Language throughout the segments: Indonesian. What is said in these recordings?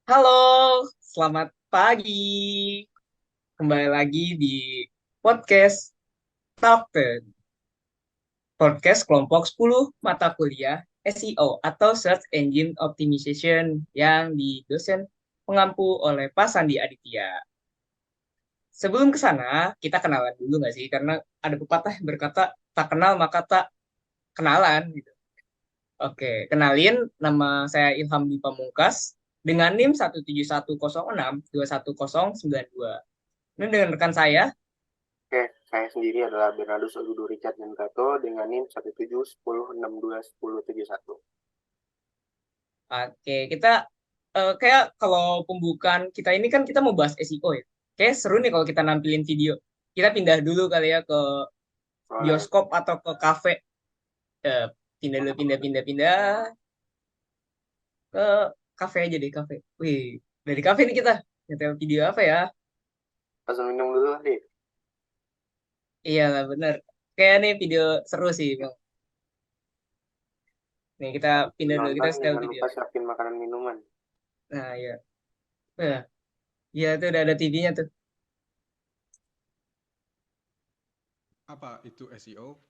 Halo, selamat pagi. Kembali lagi di podcast Talk Turn, podcast kelompok 10 mata kuliah SEO atau Search Engine Optimization yang didosen pengampu oleh Pak Sandi Aditya. Sebelum ke sana, kita kenalan dulu nggak sih? Karena ada pepatah yang berkata, tak kenal maka tak kenalan gitu. Oke, kenalin, nama saya Ilham Dwi Pamungkas dengan NIM 17106219092. Ini dengan rekan saya. Oke, saya sendiri adalah Bernardus Odudu Richard Gato dengan NIM 171062171. Oke, kita kayak kalau pembukaan kita ini kan kita mau bahas SEO ya. Kayak seru nih kalau kita nampilin video. Kita pindah dulu kali ya ke Boleh. bioskop atau ke kafe. Eh, pindah dulu, pindah ke kafe aja deh, kafe. Wih, dari kafe nih kita. Nyetel video apa ya? Langsung minum dulu, Dik. Iya lah, bener. Kayak nih video seru sih, Bang. Nih, kita pindah dulu, kita Nonton setel jangan video. lupa siapin makanan minuman. Nah, iya. Iya, tuh udah ada TV-nya tuh. Apa itu SEO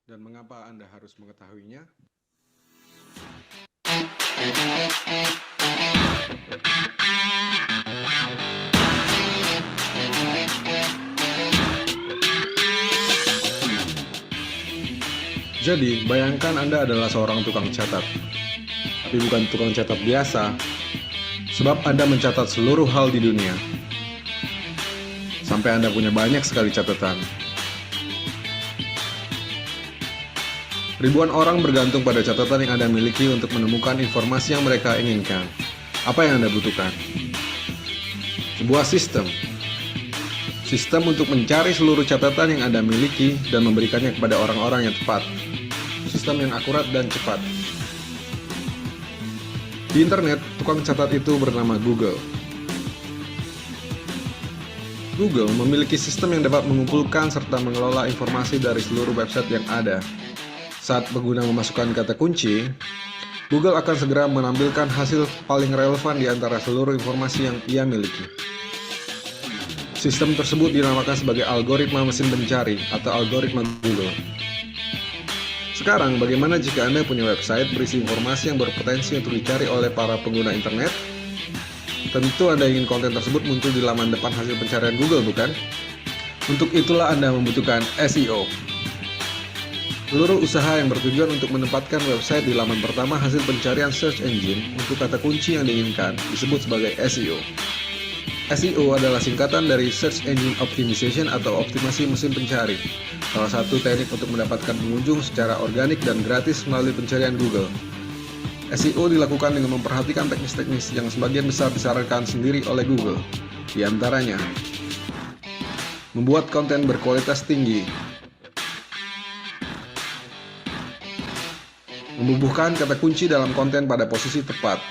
dan mengapa Anda harus mengetahuinya? Jadi, bayangkan Anda adalah seorang tukang catat. Tapi bukan tukang catat biasa, sebab Anda mencatat seluruh hal di dunia. Sampai Anda punya banyak sekali catatan. Ribuan orang bergantung pada catatan yang Anda miliki untuk menemukan informasi yang mereka inginkan. Apa yang Anda butuhkan? Sebuah sistem. Sistem untuk mencari seluruh catatan yang Anda miliki dan memberikannya kepada orang-orang yang tepat. Sistem yang akurat dan cepat. Di internet, tukang catat itu bernama Google. Google memiliki sistem yang dapat mengumpulkan serta mengelola informasi dari seluruh website yang ada. Saat pengguna memasukkan kata kunci, Google akan segera menampilkan hasil paling relevan di antara seluruh informasi yang ia miliki. Sistem tersebut dinamakan sebagai algoritma mesin pencari atau algoritma Google. Sekarang, bagaimana jika Anda punya website berisi informasi yang berpotensi untuk dicari oleh para pengguna internet? Tentu Anda ingin konten tersebut muncul di laman depan hasil pencarian Google, bukan? Untuk itulah Anda membutuhkan SEO. Seluruh usaha yang bertujuan untuk menempatkan website di laman pertama hasil pencarian search engine untuk kata kunci yang diinginkan disebut sebagai SEO. SEO adalah singkatan dari Search Engine Optimization atau optimasi mesin pencari, salah satu teknik untuk mendapatkan pengunjung secara organik dan gratis melalui pencarian Google. SEO dilakukan dengan memperhatikan teknis-teknis yang sebagian besar disarankan sendiri oleh Google, di antaranya membuat konten berkualitas tinggi, membubuhkan kata kunci dalam konten pada posisi tepat,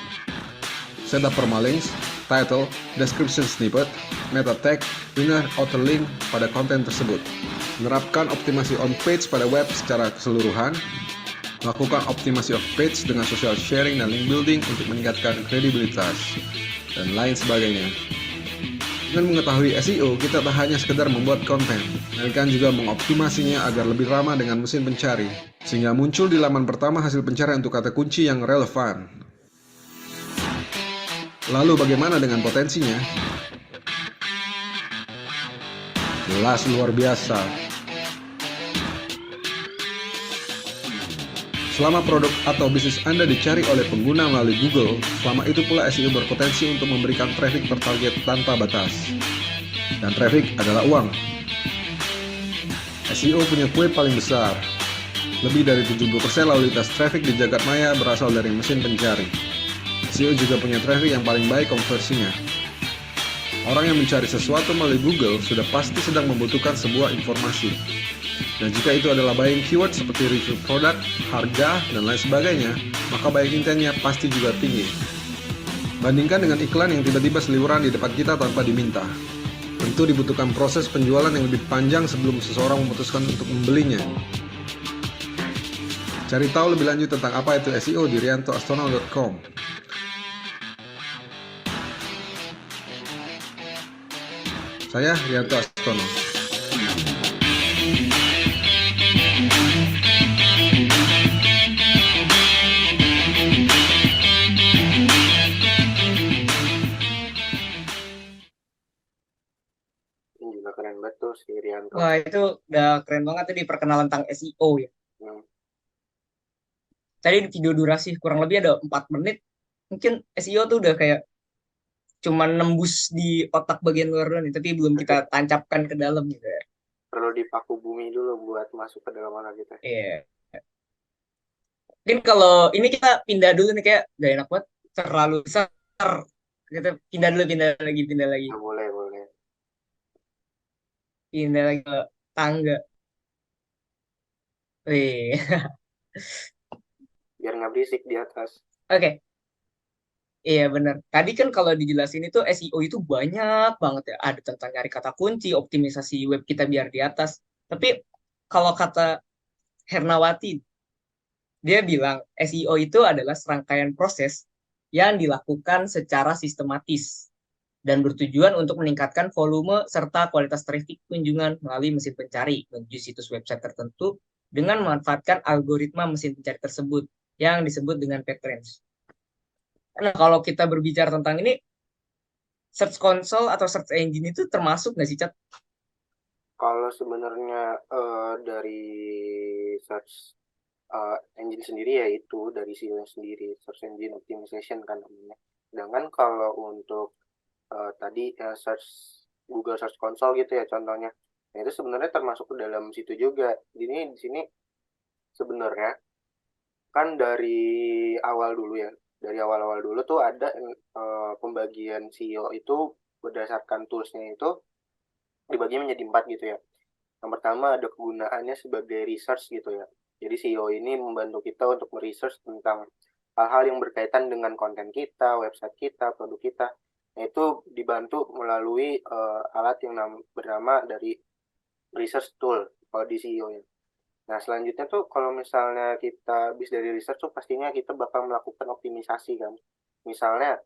setup permalinks, title, description snippet, meta tag, inner outer link pada konten tersebut, menerapkan optimasi on page pada web secara keseluruhan, melakukan optimasi off page dengan social sharing dan link building untuk meningkatkan kredibilitas, dan lain sebagainya. Dengan mengetahui SEO, kita tak hanya sekedar membuat konten, melainkan juga mengoptimasinya agar lebih ramah dengan mesin pencari, sehingga muncul di laman pertama hasil pencarian untuk kata kunci yang relevan. Lalu bagaimana dengan potensinya? Jelas luar biasa. Selama produk atau bisnis Anda dicari oleh pengguna melalui Google, selama itu pula SEO berpotensi untuk memberikan traffic tertarget tanpa batas. Dan traffic adalah uang. SEO punya kue paling besar. Lebih dari 70% lalu lintas traffic di jagat maya berasal dari mesin pencari. SEO juga punya traffic yang paling baik konversinya. Orang yang mencari sesuatu melalui Google sudah pasti sedang membutuhkan sebuah informasi. Dan jika itu adalah buying keyword seperti review produk, harga, dan lain sebagainya, maka buying intentnya pasti juga tinggi. Bandingkan dengan iklan yang tiba-tiba seliweran di depan kita tanpa diminta. Tentu dibutuhkan proses penjualan yang lebih panjang sebelum seseorang memutuskan untuk membelinya. Cari tahu lebih lanjut tentang apa itu SEO di riantoastronaut.com. Saya Rianto Astono. Ini juga keren banget tuh si Rianto. Wah, itu udah keren banget tadi perkenalan tentang SEO ya. Tadi di video durasi kurang lebih ada 4 menit. Mungkin SEO tuh udah kayak cuman nembus di otak bagian luar doang nih, tapi belum kita tancapkan ke dalam gitu ya. Perlu dipaku bumi dulu buat masuk ke dalam otak kita. Iya. Mungkin kalau ini kita pindah dulu nih, kayak gak enak banget, terlalu besar. Kita pindah dulu, pindah lagi. Nah, boleh. Pindah lagi ke tangga. Wih. Biar nggak berisik di atas. Oke. Iya benar. Tadi kan kalau dijelasin itu SEO itu banyak banget ya. Ada tentang nyari kata kunci, optimisasi web kita biar di atas. Tapi kalau kata Hernawati, dia bilang SEO itu adalah serangkaian proses yang dilakukan secara sistematis dan bertujuan untuk meningkatkan volume serta kualitas traffic kunjungan melalui mesin pencari menuju situs website tertentu dengan memanfaatkan algoritma mesin pencari tersebut yang disebut dengan PageRank. Nah, kalau kita berbicara tentang ini, Search Console atau Search Engine itu termasuk nggak sih, Cat? Kalau sebenarnya dari search engine sendiri ya itu dari SEO sendiri, search engine optimization kan namanya. Sedangkan kalau untuk tadi search Google Search Console gitu ya contohnya, nah itu sebenarnya termasuk ke dalam situ juga. Jadi di sini sebenarnya kan dari awal dulu ya, dari awal-awal dulu tuh ada pembagian SEO itu berdasarkan toolsnya itu dibagi menjadi 4 gitu ya. Yang pertama ada kegunaannya sebagai research gitu ya. Jadi SEO ini membantu kita untuk meresearch tentang hal-hal yang berkaitan dengan konten kita, website kita, produk kita. Nah, itu dibantu melalui alat yang bernama dari research tool kalau di SEO ya. Nah, selanjutnya tuh kalau misalnya kita habis dari research tuh pastinya kita bakal melakukan optimisasi kan. Misalnya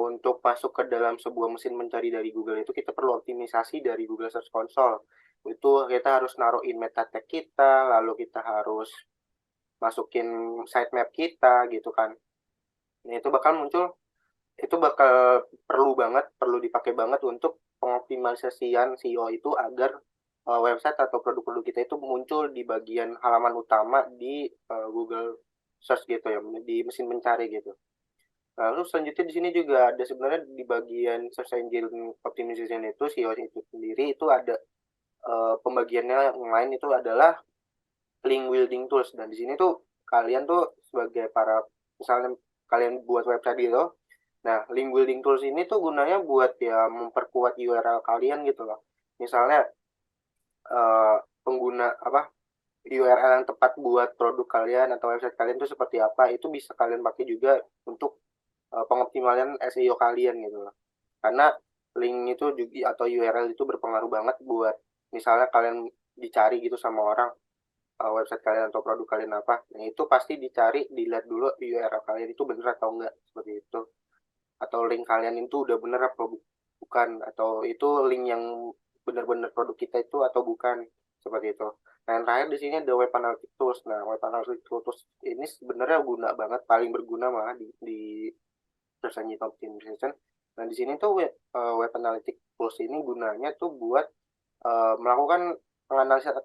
untuk masuk ke dalam sebuah mesin mencari dari Google itu kita perlu optimisasi dari Google Search Console. Itu kita harus naruhin meta tag kita, lalu kita harus masukin sitemap kita gitu kan. Nah, itu bakal perlu dipakai banget untuk pengoptimalisasian SEO itu agar website atau produk-produk kita itu muncul di bagian halaman utama di Google Search gitu ya, di mesin pencari gitu. Lalu selanjutnya di sini juga ada sebenarnya di bagian Search Engine Optimization itu SEO itu sendiri itu ada pembagiannya yang lain itu adalah link building tools, dan di sini tuh kalian tuh sebagai para misalnya kalian buat website gitu. Nah, link building tools ini tuh gunanya buat ya memperkuat URL kalian gitu loh. Misalnya pengguna URL yang tepat buat produk kalian atau website kalian itu seperti apa, itu bisa kalian pakai juga untuk pengoptimalan SEO kalian gitu loh. Karena link itu juga atau URL itu berpengaruh banget buat misalnya kalian dicari gitu sama orang website kalian atau produk kalian apa. Nah, itu pasti dilihat dulu URL kalian itu benar atau enggak seperti itu. Atau link kalian itu udah bener apa bukan, atau itu link yang benar-benar produk kita itu atau bukan, seperti itu. Nah, yang terakhir di sini ada web analytics tools. Nah, web analytics tools ini sebenarnya guna banget, paling berguna malah di search engine optimization. Nah, di sini tuh web analytics tools ini gunanya tuh buat melakukan penganalisan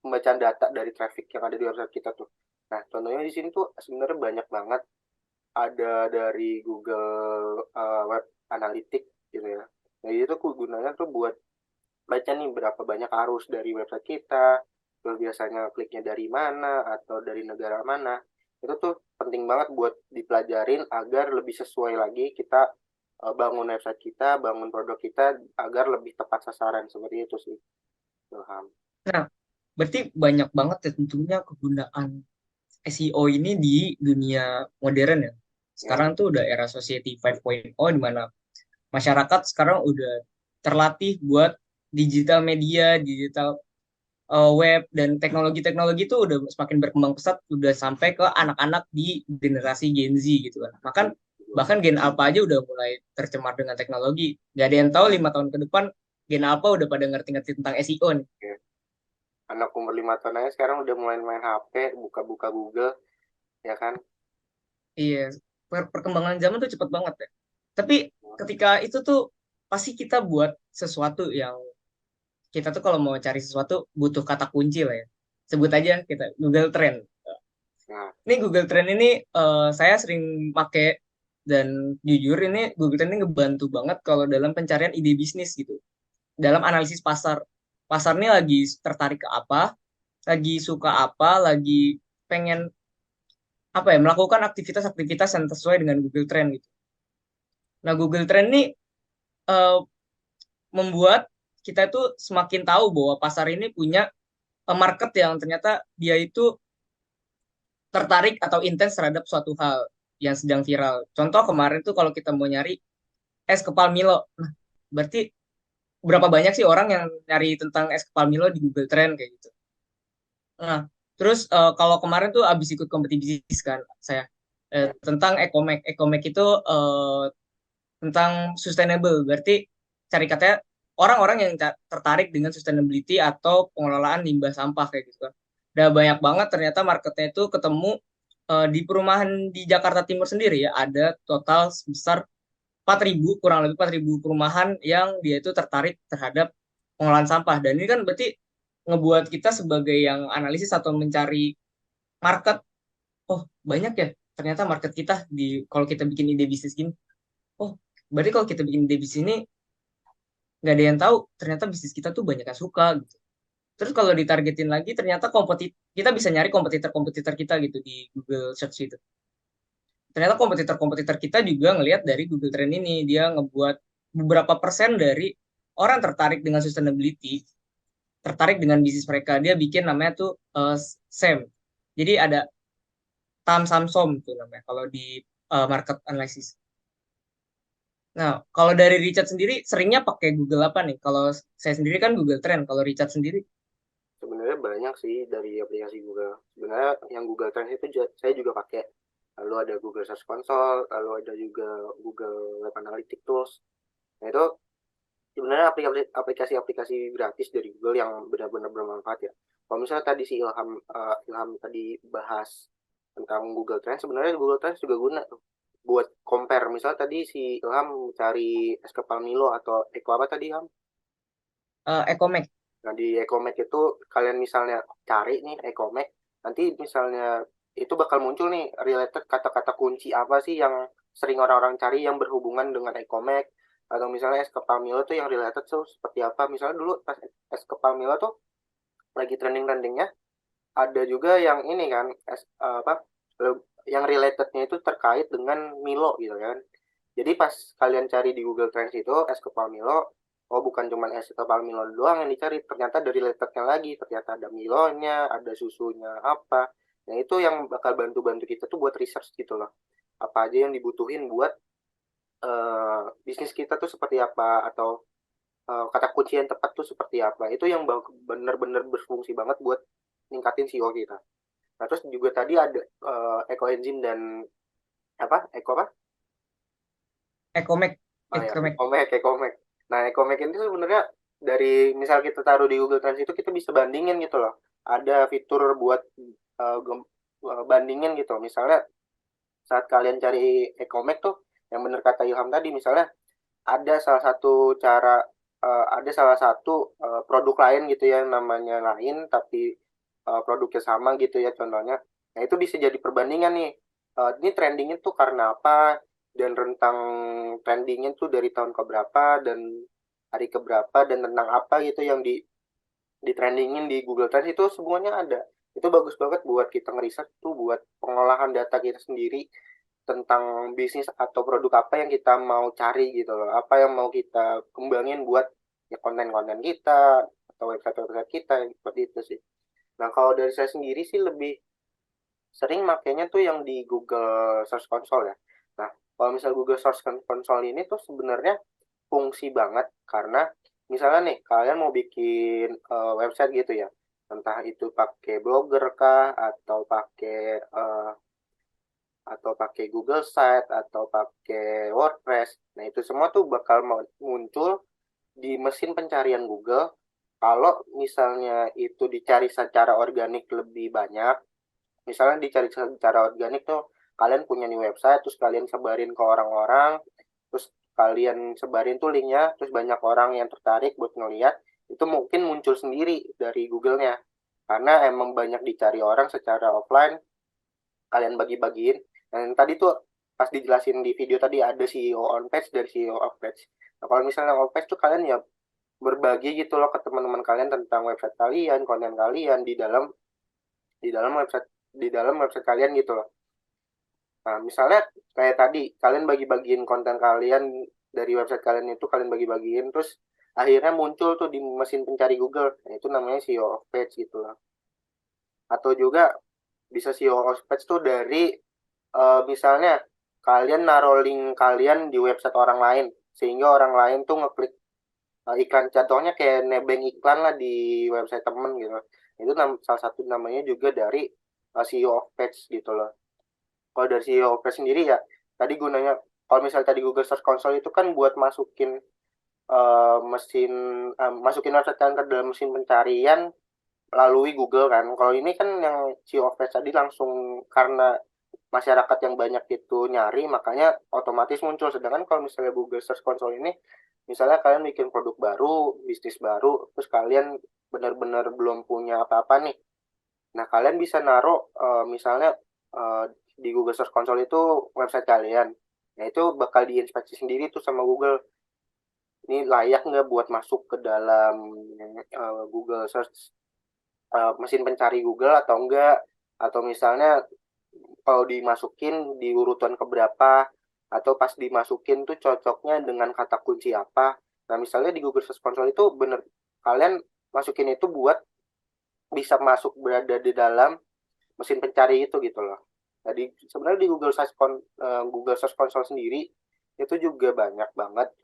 pembacaan data dari traffic yang ada di website kita tuh. Nah, contohnya di sini tuh sebenarnya banyak banget, ada dari Google Web Analytics gitu ya. Nah, itu gunanya tuh buat baca nih berapa banyak arus dari website kita, terus biasanya kliknya dari mana atau dari negara mana. Itu tuh penting banget buat dipelajarin agar lebih sesuai lagi kita bangun website kita, bangun produk kita agar lebih tepat sasaran, seperti itu sih. Ilham. Nah, berarti banyak banget ya tentunya kegunaan SEO ini di dunia modern ya. Sekarang tuh udah era Society 5.0 di mana masyarakat sekarang udah terlatih buat digital media, digital web, dan teknologi-teknologi itu udah semakin berkembang pesat, udah sampai ke anak-anak di generasi Gen Z gitu kan. Makan Bahkan Gen Alpha aja udah mulai tercemar dengan teknologi. Gak ada yang tahu 5 tahun ke depan Gen Alpha udah pada ngerti-ngerti tentang SEO nih. Ya. Anak umur 5 tahun aja sekarang udah mulai main HP, buka-buka Google, ya kan? Iya, perkembangan zaman tuh cepet banget ya. Tapi ketika itu tuh pasti kita buat sesuatu yang kita tuh kalau mau cari sesuatu butuh kata kunci lah ya. Sebut aja kita Google Trend. Nah, Ini Google Trend ini saya sering pakai dan jujur ini Google Trend ini ngebantu banget kalau dalam pencarian ide bisnis gitu. Dalam analisis pasar. Pasar ini lagi tertarik ke apa, lagi suka apa, lagi pengen apa ya melakukan aktivitas-aktivitas yang sesuai dengan Google Trend gitu. Nah, Google Trend ini eh, membuat kita itu semakin tahu bahwa pasar ini punya market yang ternyata dia itu tertarik atau intens terhadap suatu hal yang sedang viral. Contoh kemarin tuh kalau kita mau nyari es kepal Milo, nah berarti berapa banyak sih orang yang nyari tentang es kepal Milo di Google Trend kayak gitu. Nah, terus kalau kemarin tuh abis ikut kompetisi kan saya tentang Ecomac. Ecomac itu tentang sustainable. Berarti cari katanya orang-orang yang tertarik dengan sustainability atau pengelolaan limbah sampah kayak gitu kan. Udah banyak banget ternyata marketnya itu ketemu di perumahan di Jakarta Timur sendiri ya ada total sebesar 4.000 kurang lebih 4.000 perumahan yang dia itu tertarik terhadap pengolahan sampah dan ini kan berarti ngebuat kita sebagai yang analisis atau mencari market oh banyak ya ternyata market kita di kalau kita bikin ide bisnis gini oh berarti kalau kita bikin ide bisnis ini nggak ada yang tahu ternyata bisnis kita tuh banyak yang suka gitu. Terus kalau ditargetin lagi ternyata kita bisa nyari kompetitor-kompetitor kita gitu di Google Search itu. Ternyata kompetitor-kompetitor kita juga ngelihat dari Google Trend ini dia ngebuat beberapa persen dari orang tertarik dengan sustainability, tertarik dengan bisnis mereka. Dia bikin namanya tuh SAM. Jadi ada Samsom tuh namanya kalau di market analysis. Nah, kalau dari Richard sendiri seringnya pakai Google apa nih? Kalau saya sendiri kan Google Trend, kalau Richard sendiri sebenarnya banyak sih dari aplikasi Google. Sebenarnya yang Google Trends itu saya juga pakai. Lalu ada Google Search Console, lalu ada juga Google Web Analytics Tools. Nah itu sebenarnya aplikasi-aplikasi gratis dari Google yang benar-benar bermanfaat ya. Kalau misalnya tadi si Ilham tadi bahas tentang Google Trends, sebenarnya Google Trends juga guna tuh buat compare. Misalnya tadi si Ilham cari es kepal Milo atau Eko apa tadi Ilham? Ecomac. Nah, di Ecomac itu kalian misalnya cari nih Ecomac, nanti misalnya itu bakal muncul nih related kata-kata kunci apa sih yang sering orang-orang cari yang berhubungan dengan Ecomac atau misalnya es kepal Milo tuh yang related tuh seperti apa. Misalnya dulu pas es kepal Milo tuh lagi trending-trendingnya ada juga yang ini kan apa yang relatednya itu terkait dengan Milo gitu kan. Jadi pas kalian cari di Google Trends itu es kepal Milo, oh bukan cuma es kepal Milo doang yang dicari, ternyata dari relatednya lagi, ternyata ada Milonya, ada susunya apa. Nah itu yang bakal bantu-bantu kita tuh buat research gitu loh. Apa aja yang dibutuhin buat bisnis kita tuh seperti apa atau kata kunci yang tepat tuh seperti apa. Itu yang benar-benar berfungsi banget buat ningkatin SEO kita. Nah terus juga tadi ada eco engine dan apa? Eco apa? Ecomac. Oh ya, Ecomac. Ecomac. Nah, Ecomac ini sebenarnya dari misal kita taruh di Google Trends itu kita bisa bandingin gitu loh. Ada fitur buat bandingin gitu. Misalnya saat kalian cari Ecomac tuh, yang benar kata Ilham tadi, misalnya ada salah satu cara, ada salah satu produk lain gitu ya, namanya lain, tapi produknya sama gitu ya contohnya. Nah, itu bisa jadi perbandingan nih. Ini trendingnya tuh karena apa, dan rentang trendingnya tuh dari tahun ke berapa, dan hari ke berapa, dan tentang apa gitu yang di trendingin di Google Trends itu semuanya ada. Itu bagus banget buat kita ngeriset tuh buat pengolahan data kita sendiri tentang bisnis atau produk apa yang kita mau cari gitu loh. Apa yang mau kita kembangin buat ya konten-konten kita atau website-website kita seperti itu sih. Nah, kalau dari saya sendiri sih lebih sering makainya tuh yang di Google Search Console ya. Nah, kalau misal Google Search Console ini tuh sebenarnya fungsi banget karena misalnya nih kalian mau bikin website gitu ya, entah itu pakai Blogger kah atau pakai atau pakai Google Site atau pakai WordPress. Nah, itu semua tuh bakal muncul di mesin pencarian Google. Kalau misalnya itu dicari secara organik lebih banyak, misalnya dicari secara organik tuh kalian punya nih website, terus kalian sebarin ke orang-orang, terus kalian sebarin tuh linknya, terus banyak orang yang tertarik buat ngeliat, itu mungkin muncul sendiri dari Google-nya. Karena emang banyak dicari orang secara offline, kalian bagi-bagiin. Dan tadi tuh pas dijelasin di video tadi ada CEO on page dari CEO off page. Nah, kalau misalnya off page tuh kalian ya berbagi gitu loh ke teman-teman kalian tentang website kalian, konten kalian di dalam website kalian gitu loh. Nah, misalnya kayak tadi kalian bagi-bagiin konten kalian dari website kalian itu kalian bagi-bagiin terus akhirnya muncul tuh di mesin pencari Google. Nah, itu namanya SEO of page gitu loh. Atau juga bisa SEO of page tuh dari misalnya kalian naruh link kalian di website orang lain sehingga orang lain tuh ngeklik iklan, contohnya kayak nebeng iklan lah di website temen gitu. Itu salah satu namanya juga dari SEO of page gitu loh. Kalau dari SEO of page sendiri ya tadi gunanya, kalau misalnya tadi Google Search Console itu kan buat masukin website kalian ke dalam mesin pencarian melalui Google kan. Kalau ini kan yang SEO of page tadi langsung karena masyarakat yang banyak itu nyari makanya otomatis muncul. Sedangkan kalau misalnya Google Search Console ini misalnya kalian bikin produk baru, bisnis baru, terus kalian benar-benar belum punya apa-apa nih. Nah, kalian bisa naruh misalnya di Google Search Console itu website kalian. Nah, itu bakal diinspeksi sendiri tuh sama Google. Ini layak nggak buat masuk ke dalam Google Search, mesin pencari Google atau enggak. Atau misalnya kalau dimasukin di urutan keberapa, atau pas dimasukin tuh cocoknya dengan kata kunci apa. Nah, misalnya di Google Search Console itu bener kalian masukin itu buat bisa masuk berada di dalam mesin pencari itu gitu loh. Jadi sebenarnya di Google Search Console sendiri itu juga banyak banget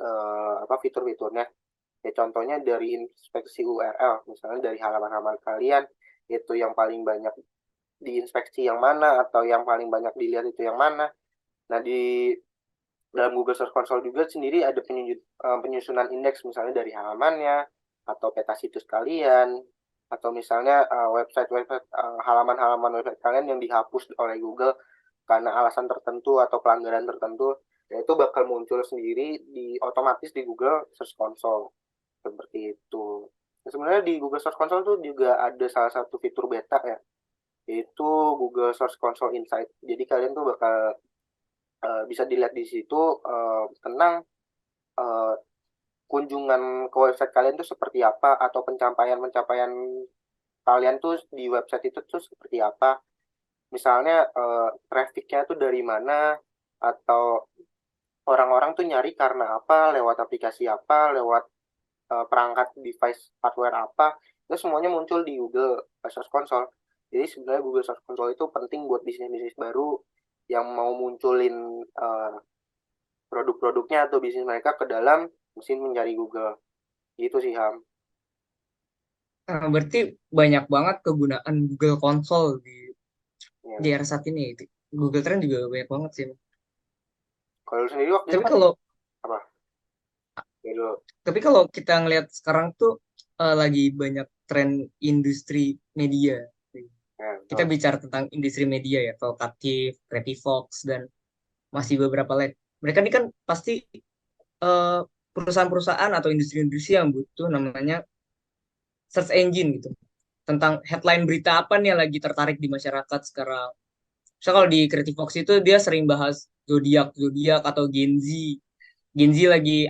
apa fitur-fiturnya. Ya contohnya dari inspeksi URL, misalnya dari halaman-halaman kalian itu yang paling banyak diinspeksi yang mana atau yang paling banyak dilihat itu yang mana. Nah, di dalam Google Search Console juga sendiri ada penyusunan indeks misalnya dari halamannya atau peta situs kalian atau misalnya halaman-halaman website kalian yang dihapus oleh Google karena alasan tertentu atau pelanggaran tertentu, ya itu bakal muncul sendiri otomatis di Google Search Console seperti itu. Nah, sebenarnya di Google Search Console tuh juga ada salah satu fitur beta ya, yaitu Google Search Console Insight. Jadi kalian tuh bakal bisa dilihat di situ tentang uh, kunjungan ke website kalian tuh seperti apa atau pencapaian-pencapaian kalian tuh di website itu tuh seperti apa. Misalnya trafficnya tuh dari mana atau orang-orang tuh nyari karena apa, lewat aplikasi apa, lewat perangkat device hardware apa, itu semuanya muncul di Google Search Console. Jadi sebenarnya Google Search Console itu penting buat bisnis-bisnis baru yang mau munculin produk-produknya atau bisnis mereka ke dalam mesin mencari Google. Gitu sih, Ham. Berarti banyak banget kegunaan Google Console di Ya. era saat ini. Google Trend juga banyak banget sih. Kalau lu sendiri waktu itu Tapi kan kalau apa? Ya dulu. tapi kalau kita ngelihat sekarang tuh lagi banyak tren industri media. Ya, Kita betul. bicara tentang industri media ya, Talkative, Creativox, dan masih beberapa lain. Mereka ini kan pasti eh, perusahaan-perusahaan atau industri-industri yang butuh namanya search engine gitu. Tentang headline berita apa nih yang lagi tertarik di masyarakat sekarang. Misalnya kalau di Creativox itu dia sering bahas zodiak atau Gen Z. Gen Z lagi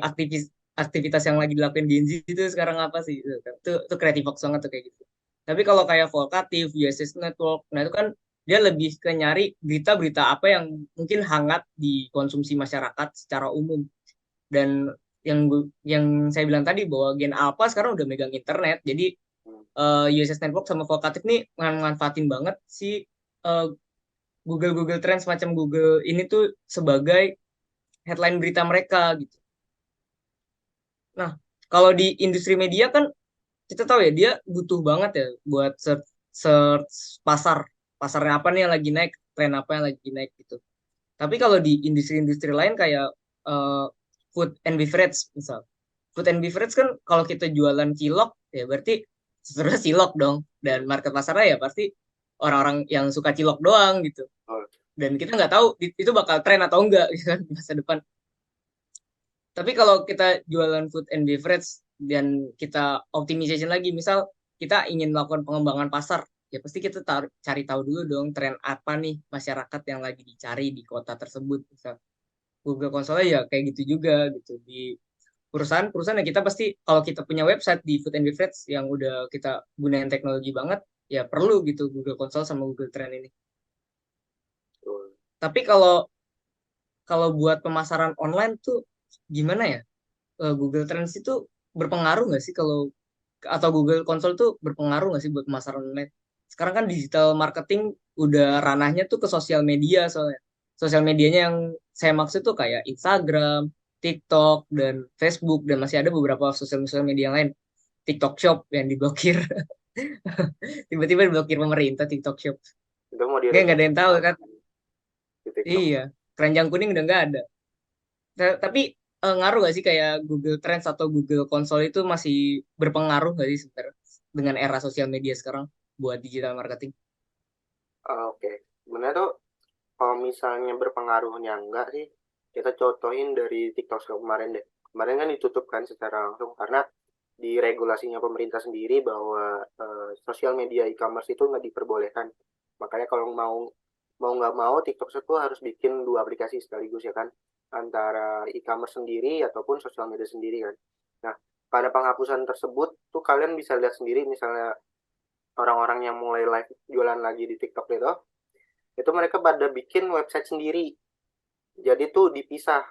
aktivitas yang lagi dilakukan Gen Z itu sekarang apa sih? Itu Creativox banget tuh kayak gitu. Tapi kalau kayak Volkatif, USS Network, nah itu kan dia lebih ke nyari berita-berita apa yang mungkin hangat dikonsumsi masyarakat secara umum. Dan yang saya bilang tadi bahwa Gen Alpha sekarang udah megang internet, jadi Hmm. USS Network sama Volkatif nih manfaatin banget si eh, Google Google Trends semacam Google ini tuh sebagai headline berita mereka gitu. Nah, kalau di industri media kan kita tahu ya dia butuh banget ya buat search pasarnya apa nih yang lagi naik, tren apa yang lagi naik gitu. Tapi kalau di industri-industri lain kayak eh, food and beverage misal. Food and beverage kan kalau kita jualan cilok ya berarti sebenarnya cilok dong. Dan market pasarnya ya pasti orang-orang yang suka cilok doang gitu. Oh, Dan kita nggak tahu itu bakal tren atau enggak gitu kan di masa depan. Tapi kalau kita jualan food and beverage dan kita optimization lagi, misal kita ingin melakukan pengembangan pasar, ya pasti kita cari tahu dulu dong tren apa nih masyarakat yang lagi dicari di kota tersebut. Misal Google Console ya kayak gitu juga gitu di perusahaan-perusahaan yang kita pasti kalau kita punya website di food and beverage yang udah kita gunain teknologi banget, ya perlu gitu Google Console sama Google Trend ini. betul. Tapi kalau kalau buat pemasaran online tuh gimana ya? Google Trends itu berpengaruh nggak sih kalau atau Google Console tuh berpengaruh nggak sih buat pemasaran online? Sekarang kan digital marketing udah ranahnya tuh ke sosial media soalnya. Sosial medianya yang saya maksud tuh kayak Instagram, TikTok, dan Facebook, dan masih ada beberapa sosial media lain. TikTok Shop yang diblokir. Tiba-tiba diblokir pemerintah TikTok Shop. Itu mau Nggak ada yang tahu direkomendasikan kan? di TikTok. Iya, keranjang kuning udah nggak ada. Tapi ngaruh gak sih kayak Google Trends atau Google Console itu masih berpengaruh gak sih sebenarnya dengan era sosial media sekarang buat digital marketing? Oke, sebenarnya tuh kalau misalnya berpengaruhnya enggak sih, kita contohin dari TikTok kemarin deh. Kemarin kan ditutup kan secara langsung karena di regulasinya pemerintah sendiri bahwa sosial media e-commerce itu nggak diperbolehkan. Makanya kalau mau mau nggak mau TikTok itu harus bikin dua aplikasi sekaligus ya kan, antara e-commerce sendiri ataupun sosial media sendiri kan. Nah, pada penghapusan tersebut tuh kalian bisa lihat sendiri misalnya orang-orang yang mulai live jualan lagi di TikTok itu mereka pada bikin website sendiri. Jadi tuh dipisah.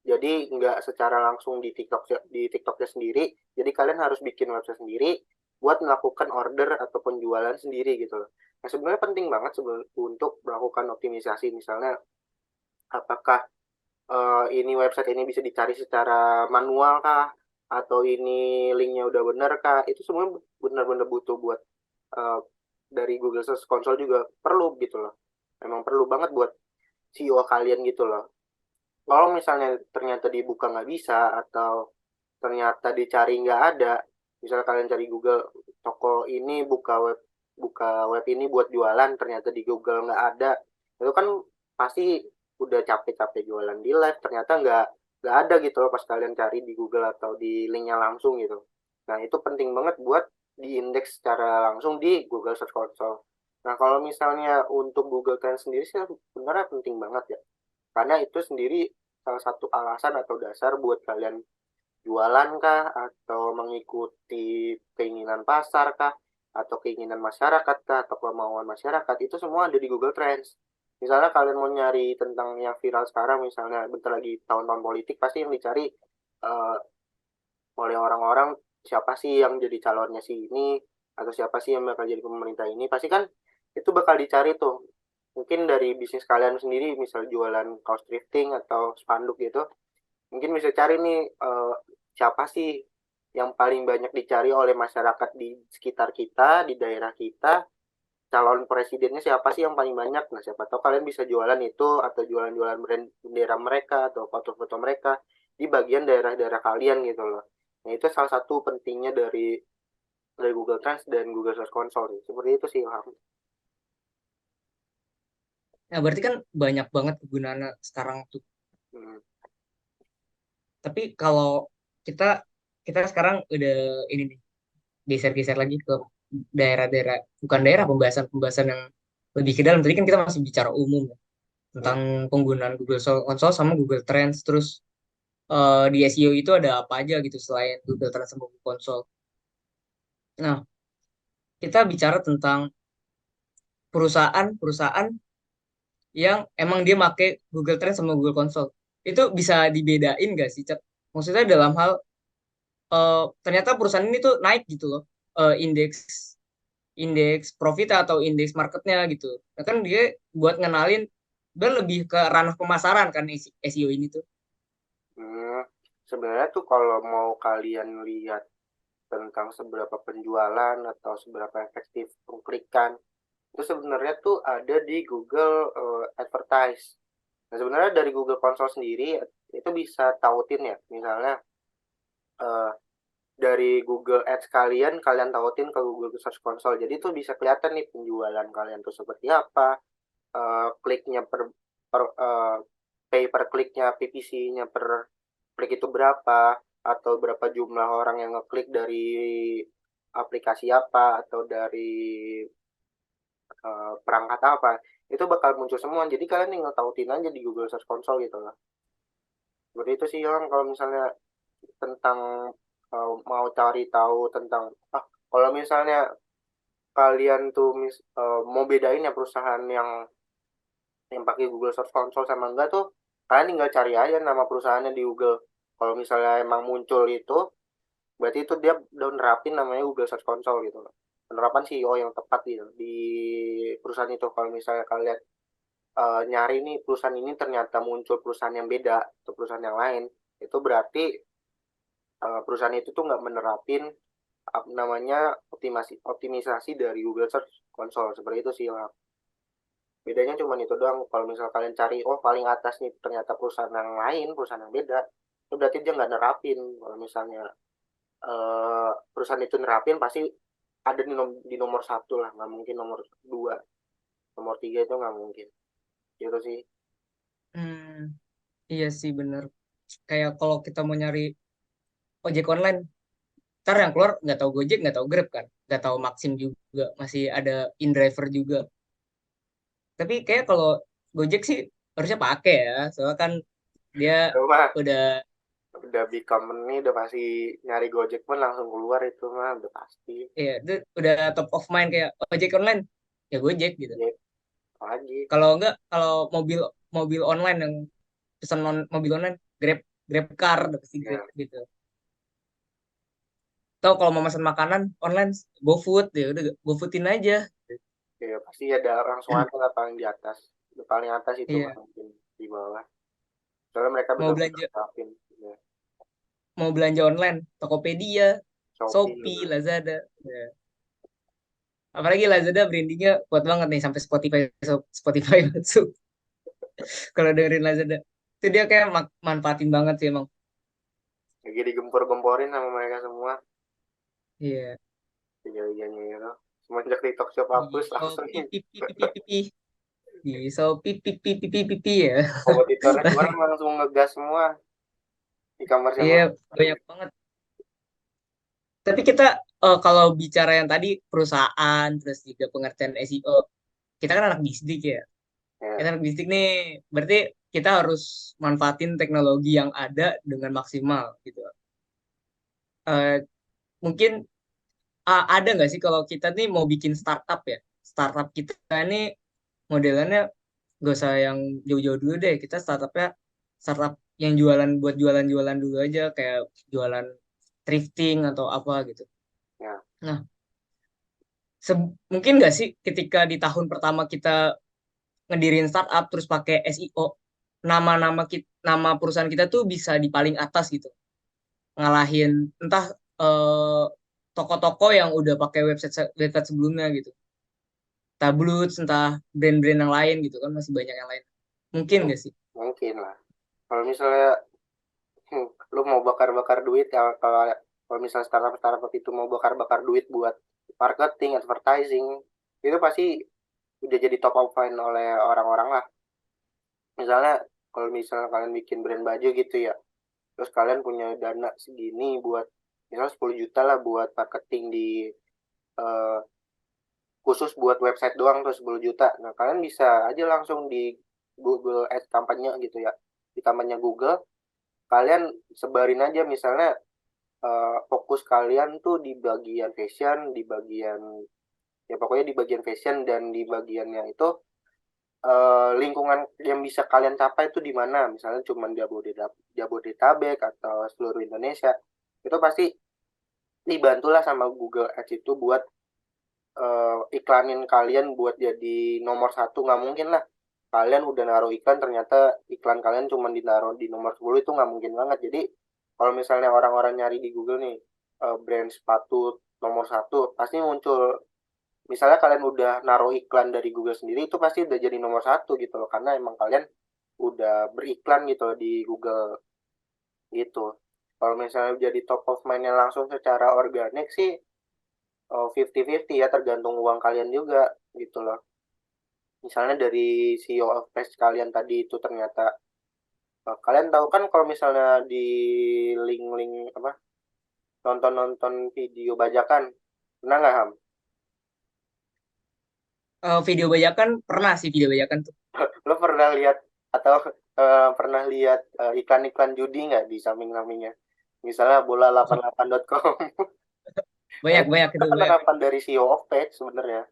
Jadi nggak secara langsung di TikToknya sendiri. Jadi kalian harus bikin website sendiri buat melakukan order ataupun jualan sendiri gitu loh. Nah, sebenarnya penting banget untuk melakukan optimisasi misalnya apakah ini website ini bisa dicari secara manual kah atau ini linknya udah bener kah, itu semua benar-benar butuh buat eh, dari Google Search Console juga perlu gitu loh, emang perlu banget buat CEO kalian gitu loh. Kalau misalnya ternyata dibuka nggak bisa atau ternyata dicari nggak ada, misalnya kalian cari Google toko ini buka web ini buat jualan, ternyata di Google nggak ada, itu kan pasti udah capek-capek jualan di live, ternyata nggak ada gitu loh pas kalian cari di Google atau di linknya langsung gitu. Nah itu penting banget buat diindeks secara langsung di Google Search Console. Nah kalau misalnya untuk Google Trends sendiri sih sebenarnya penting banget ya, karena itu sendiri salah satu alasan atau dasar buat kalian jualan kah atau mengikuti keinginan pasar kah atau keinginan masyarakat kah atau kemauan masyarakat, itu semua ada di Google Trends. Misalnya kalian mau nyari tentang yang viral sekarang, misalnya bentar lagi tahun-tahun politik, pasti yang dicari eh, oleh orang-orang siapa sih yang jadi calonnya si ini atau siapa sih yang bakal jadi pemerintah ini, pasti kan itu bakal dicari tuh. Mungkin dari bisnis kalian sendiri misal jualan kaos thrifting atau spanduk gitu, mungkin bisa cari nih siapa sih yang paling banyak dicari oleh masyarakat di sekitar kita, di daerah kita, calon presidennya siapa sih yang paling banyak. Nah, siapa tahu kalian bisa jualan itu atau jualan-jualan brand bendera mereka atau foto-foto mereka di bagian daerah-daerah kalian gitu loh. Nah, itu salah satu pentingnya dari Google Trends dan Google Search Console. Seperti itu sih, Ilham. Nah, berarti kan banyak banget kegunaannya sekarang tuh. Hmm. Tapi kalau kita kita sekarang udah ini nih geser-geser lagi ke daerah-daerah, bukan daerah, pembahasan-pembahasan yang lebih ke dalam. Tadi kan kita masih bicara umum ya, Hmm. tentang penggunaan Google Console sama Google Trends. Terus di SEO itu ada apa aja gitu selain Google Trends sama Google Console. Nah, kita bicara tentang perusahaan-perusahaan yang emang dia make Google Trends sama Google Console. Itu bisa dibedain gak sih, Cak? Maksudnya dalam hal ternyata perusahaan ini tuh naik gitu loh, indeks indeks profit atau indeks marketnya gitu. Nah, kan dia buat ngenalin dia lebih ke ranah pemasaran kan SEO ini tuh. Hmm. Sebenarnya tuh kalau mau kalian lihat tentang seberapa penjualan atau seberapa efektif pengklikan, itu sebenarnya tuh ada di Google Advertise. Nah, Nah, sebenarnya dari Google Console sendiri itu bisa tautin ya, misalnya eh, dari Google Ads kalian tautin ke Google Search Console. Jadi itu bisa kelihatan nih penjualan kalian tuh seperti apa, kliknya pay per kliknya, PPC-nya per klik itu berapa, atau berapa jumlah orang yang ngeklik dari aplikasi apa, atau dari perangkat apa, itu bakal muncul semua. Jadi kalian tinggal tautin aja di Google Search Console gitu lah. Seperti itu sih yang kalau misalnya tentang mau cari tahu tentang kalau misalnya kalian tuh mau bedain ya perusahaan yang pakai Google Search Console sama enggak tuh, kalian tinggal cari aja nama perusahaannya di Google. Kalau misalnya emang muncul itu, berarti itu dia udah nerapin namanya Google Search Console gitu loh. Penerapan CEO yang tepat gitu di perusahaan itu. Kalau misalnya kalian nyari nih perusahaan ini ternyata muncul perusahaan yang beda atau perusahaan yang lain, itu berarti perusahaan itu tuh nggak menerapin namanya optimisasi dari Google Search Console. Seperti itu sih lah. Bedanya cuma itu doang. Kalau misal kalian cari, oh paling atas nih ternyata perusahaan yang lain, perusahaan yang beda, itu berarti dia nggak nerapin. Kalau misalnya perusahaan itu nerapin, pasti ada di nomor satu lah, nggak mungkin nomor dua, nomor tiga itu nggak mungkin. Gitu sih. Hmm, iya sih bener. Kayak kalau kita mau nyari ojek online, ntar yang keluar nggak tahu Gojek, nggak tahu Grab kan, nggak tahu Maxim juga, masih ada InDriver juga. Tapi kayak kalau Gojek sih harusnya pakai ya, soalnya kan dia Itu mah udah udah big company, udah pasti nyari Gojek pun langsung keluar itu mah udah pasti. ya itu udah top of mind kayak ojek online ya Gojek gitu. Ya, lagi. Kalau enggak, kalau mobil mobil online yang pesan mobil online, Grab Grab Car udah pasti Grab Ya, gitu. Atau kalau mau pesan makanan online, GoFood ya udah GoFoodin aja. ya pasti ada langsung ada lah paling di atas. Di paling atas itu nggak Iya, mungkin di bawah. Soalnya mereka mau benar-benar belanja nerapin. Ya, mau belanja online, Tokopedia, Shopee Shopee, juga. Lazada. Ya. Apalagi Lazada brandingnya kuat banget nih sampai Spotify Spotify masuk. Kalau dengerin Lazada, itu dia kayak manfaatin banget sih emang. Lagi digempor-gemporin sama mereka semua. Iya. Tiga-tiganya itu. Semenjak TikTok Shop Di hapus langsung Shopee pipi pipi pipi. Di Shopee pipi pipi pipi ya. kompetitornya keluar langsung ngegas semua e-commerce yang Iya, banyak banget. Tapi kita kalau bicara yang tadi perusahaan, terus juga pengertian SEO, kita kan anak bisnis ya. Kita ya, anak bisnis nih, berarti kita harus manfaatin teknologi yang ada dengan maksimal gitu. Eh, Mungkin ada nggak sih kalau kita nih mau bikin startup ya? Startup kita ini modelannya gak usah yang jauh-jauh dulu deh. Kita startup yang jualan buat jualan-jualan dulu aja, kayak jualan thrifting atau apa gitu. ya. Nah, mungkin nggak sih ketika di tahun pertama kita ngedirin startup terus pakai SEO, nama perusahaan kita tuh bisa di paling atas gitu, ngalahin entah eh, toko-toko yang udah pakai website sebelumnya gitu, tabloid, entah brand-brand yang lain gitu kan, masih banyak yang lain. Mungkin nggak sih? Mungkin lah. Kalau misalnya lu mau bakar-bakar duit ya, kalau misalnya startup itu mau bakar-bakar duit buat marketing, advertising, itu pasti udah jadi top of mind oleh orang-orang lah. Misalnya kalau misalnya kalian bikin brand baju gitu ya, terus kalian punya dana segini buat misalnya 10 juta lah buat marketing di eh, khusus buat website doang tuh 10 juta. Nah, kalian bisa aja langsung di Google Ads kampanye gitu ya. Di kampanye Google, kalian sebarin aja misalnya fokus kalian tuh di bagian fashion, di bagian ya pokoknya di bagian fashion dan di bagiannya itu lingkungan yang bisa kalian capai itu di mana? Misalnya cuma Jabodetabek atau seluruh Indonesia. Itu pasti dibantulah sama Google Ads itu buat iklanin kalian buat jadi nomor satu. Nggak mungkin lah kalian udah naruh iklan ternyata iklan kalian cuma ditaruh di nomor 10, itu nggak mungkin banget. Jadi kalau misalnya orang-orang nyari di Google nih brand sepatu nomor satu, pasti muncul. Misalnya kalian udah naruh iklan dari Google sendiri, itu pasti udah jadi nomor satu gitu loh, karena emang kalian udah beriklan gitu di Google gitu. Kalau misalnya jadi top of mind-nya langsung secara organik sih 50-50 ya, tergantung uang kalian juga gitu loh. Misalnya dari CEO of page kalian tadi itu ternyata kalian tahu kan kalau misalnya di link-link apa nonton-nonton video bajakan, pernah nggak Ham? Video bajakan pernah sih, video bajakan tuh. Lo pernah lihat atau pernah lihat iklan-iklan judi nggak di samping-sampingnya? Misalnya bola88.com. Nah, Banyak itu banyak kan itu banyak. penerapan dari CEO of page sebenarnya.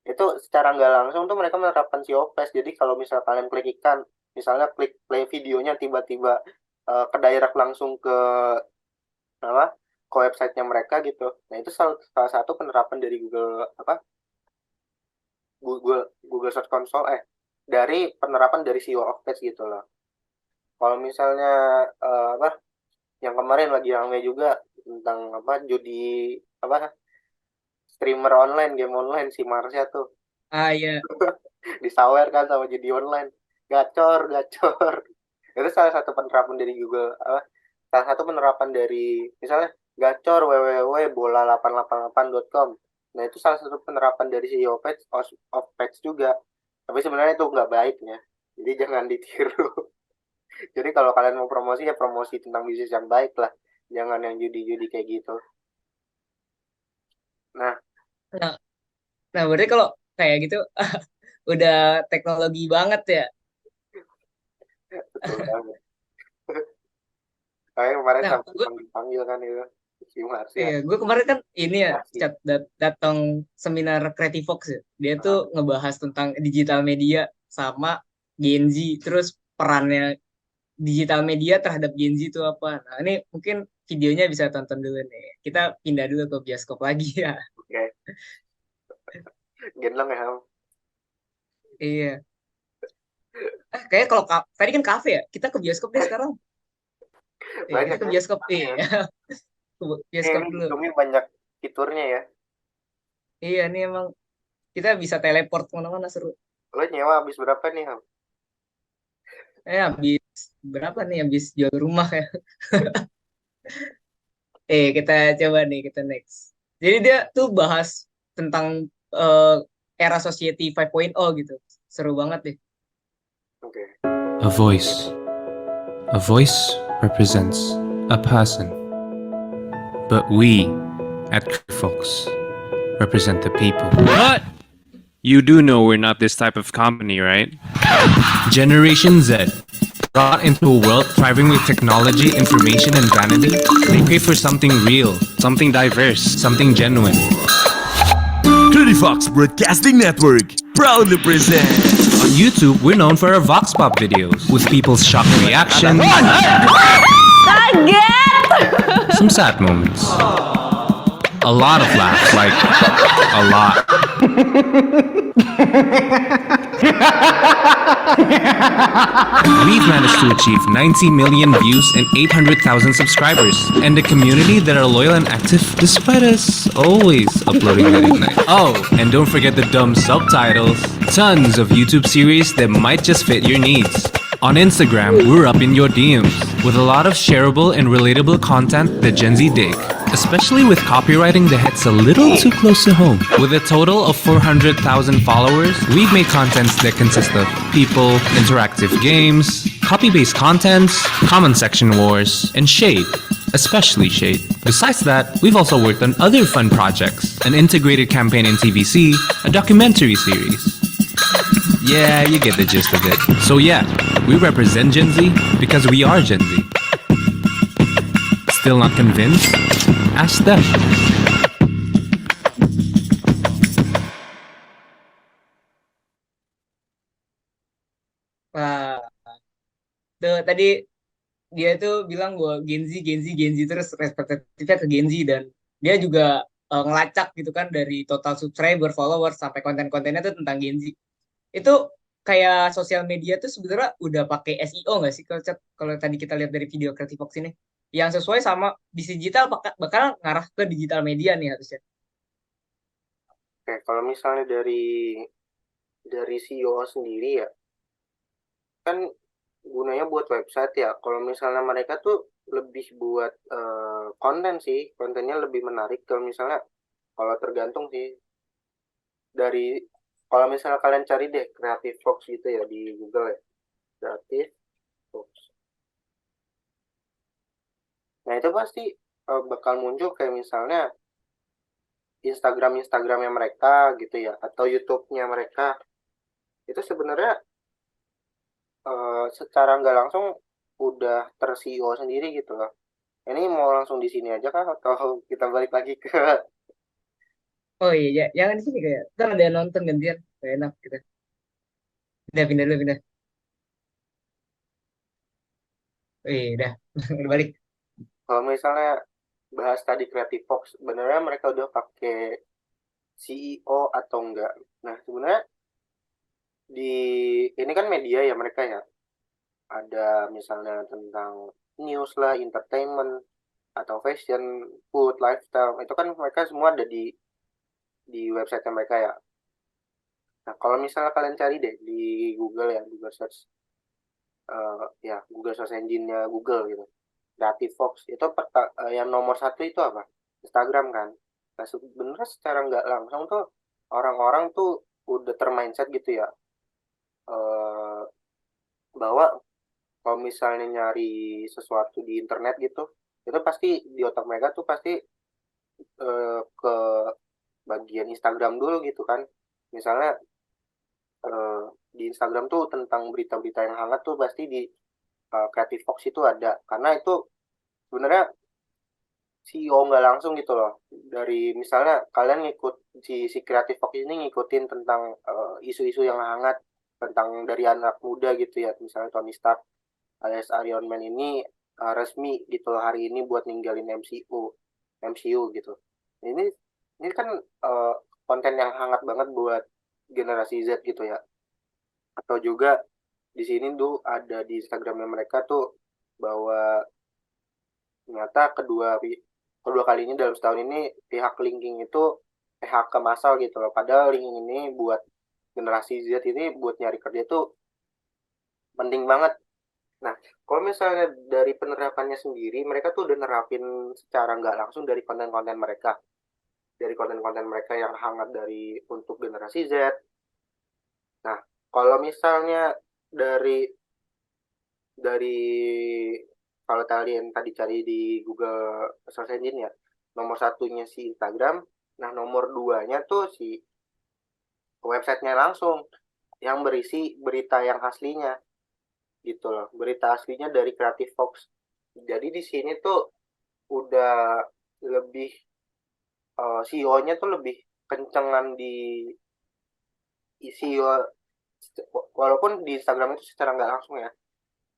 Itu secara nggak langsung tuh mereka menerapkan CEO of page. Jadi kalau misalnya kalian klik iklan, misalnya klik play videonya tiba-tiba ke direct langsung ke apa? Ke websitenya mereka gitu. Nah, itu salah satu penerapan dari Google apa? Google Search Console dari penerapan dari CEO of page gitu loh. Kalau misalnya apa yang kemarin lagi ramai juga tentang apa judi apa streamer online game online si Marsha tuh Ah iya. disawer kan sama judi online, gacor gacor. Itu salah satu penerapan dari Google apa salah satu penerapan dari misalnya gacor www.bola888.com. Nah, itu salah satu penerapan dari CEO of page juga, tapi sebenarnya itu nggak baik ya, jadi jangan ditiru. Jadi kalau kalian mau promosi ya promosi tentang bisnis yang baik lah, jangan yang judi-judi kayak gitu. Nah, Nah, nah berarti kalau kayak gitu udah teknologi banget ya. betul banget. Kayak kemarin Nah, sampai gue panggil-panggil kan itu si Marsha. iya, gue kemarin kan ini ya Masih. datang seminar Creativox ya. Dia tuh Ah, ngebahas tentang digital media sama Gen Z, terus perannya digital media terhadap Gen Z itu apa. Nah, ini mungkin videonya bisa tonton dulu nih. Kita pindah dulu ke bioskop lagi ya. oke. Genlong ya, Ham. Iya. Kayak kalau tadi kan kafe ya, kita ke bioskop deh sekarang. Banyak Kita ke ya. bioskop. Ya. Ke Ini bioskop dulu. Zoom banyak fiturnya ya. Iya, ini emang kita bisa teleport kemana-mana seru. Lo nyewa habis berapa nih, Ham? Habis berapa nih? Habis jual rumah ya. Kita coba nih, kita next. Jadi dia tuh bahas tentang eh, era Society 5.0 gitu. Seru banget deh. Oke. A voice. A voice represents a person. But we at Fox represent the people. But you do know we're not this type of company, right? Generation Z. Brought into a world thriving with technology, information, and vanity, they pay for something real, Something diverse. something genuine. Fox Broadcasting Network proudly presents On YouTube, we're known for our Vox Pop videos with people's shocked reactions, some sad moments, a lot of laughs, like a lot. We've managed to achieve 90 million views and 800,000 subscribers, and a community that are loyal and active despite us always uploading late at night. Oh, and don't forget the dumb subtitles. Tons of YouTube series that might just fit your needs. On Instagram, we're up in your DMs with a lot of shareable and relatable content that Gen Z dig, especially with copywriting that hits a little too close to home. With a total of 400,000 followers, we've made contents that consist of people, interactive games, copy-based contents, comment section wars, and shade. Especially Shade. Besides that, we've also worked on other fun projects, an integrated campaign in TVC, a documentary series. Yeah, you get the gist of it. So yeah, we represent Gen Z because we are Gen Z. Still not convinced? Ask them. Wah, tuh tadi dia tuh bilang bahwa Gen Z terus respektifnya ke Gen Z dan dia juga ngelacak gitu kan dari total subscriber, follower sampai konten-kontennya tuh tentang Gen Z. Itu kayak sosial media tuh sebenarnya udah pakai SEO nggak sih kalau kalau tadi kita lihat dari video Creative Box ini yang sesuai sama di digital bakal ngarah ke digital media nih harusnya. Oke, kalau misalnya dari CEO sendiri ya, kan gunanya buat website ya. Kalau misalnya mereka tuh lebih buat konten sih, kontennya lebih menarik. Kalau tergantung sih dari, kalau misalnya kalian cari deh Creative Fox gitu ya di Google ya, Creative Fox. Nah itu pasti bakal muncul kayak misalnya Instagramnya mereka gitu ya, atau YouTube-nya mereka. Itu sebenarnya secara nggak langsung udah ter-CEO sendiri gitu loh. Ini mau langsung di sini aja kah atau kita balik lagi ke Oh iya, ya, jangan di sini kayak. Ntar ada yang nonton gantian. Gak enak kita. Pindah dulu, pindah. Oh iya, udah. Udah balik. kalau misalnya bahas tadi Creative Fox, sebenarnya mereka udah pakai CEO atau enggak? Nah, sebenarnya di ini kan media ya mereka ya. Ada misalnya tentang news lah, entertainment, atau fashion, food, lifestyle. Itu kan mereka semua ada di website mereka ya. Nah, kalau misalnya kalian cari deh di Google ya, Google Search, ya Google Search Engine-nya Google gitu. Creative Fox itu yang nomor satu itu apa? Instagram kan. Nah, sebenarnya secara nggak langsung tuh orang-orang tuh udah termindset gitu ya, eh, bahwa kalau misalnya nyari sesuatu di internet gitu, itu pasti di otak mereka tuh pasti ke bagian Instagram dulu gitu kan. Misalnya eh, di Instagram tuh tentang berita-berita yang hangat tuh pasti di Creative Fox itu ada, karena itu sebenarnya CEO nggak langsung gitu loh. Dari misalnya kalian ngikut si Creative Fox ini ngikutin tentang isu-isu yang hangat tentang dari anak muda gitu ya, misalnya Tony Stark alias Iron Man ini resmi gitu loh hari ini buat ninggalin MCU gitu. Ini ini kan eh, konten yang hangat banget buat generasi Z gitu ya. Atau juga di sini tuh ada di Instagramnya mereka tuh bahwa ternyata kedua kalinya dalam setahun ini pihak linking itu PHK massal gitu loh. Padahal linking ini buat generasi Z ini buat nyari kerja tuh penting banget. Nah, kalau misalnya dari penerapannya sendiri, mereka tuh udah nerapin secara nggak langsung dari konten-konten mereka. Dari konten-konten mereka yang hangat untuk generasi Z. Nah, kalau misalnya dari dari kalau kalian tadi cari di Google Search Engine ya, nomor satunya si Instagram, nah nomor duanya tuh si websitenya langsung yang berisi berita yang aslinya gitu loh, berita aslinya dari Creative Fox. Jadi di sini tuh udah lebih CEO-nya tuh lebih kencengan di isi, walaupun di Instagram itu secara nggak langsung ya.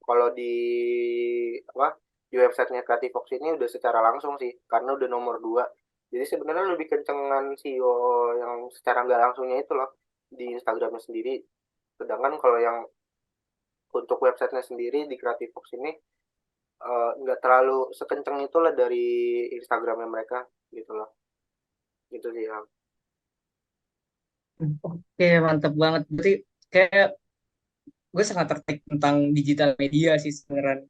Kalau apa di websitenya Creative Fox ini udah secara langsung sih, karena udah nomor dua. Jadi sebenarnya lebih kencengan CEO yang secara nggak langsungnya itu loh di Instagramnya sendiri. Sedangkan kalau yang untuk websitenya sendiri di Creative Fox ini nggak terlalu sekenceng itulah dari Instagramnya mereka gitu loh. Itu sih yang Oke, mantep banget. Berarti kayak gue sangat tertarik tentang digital media sih sebenarnya.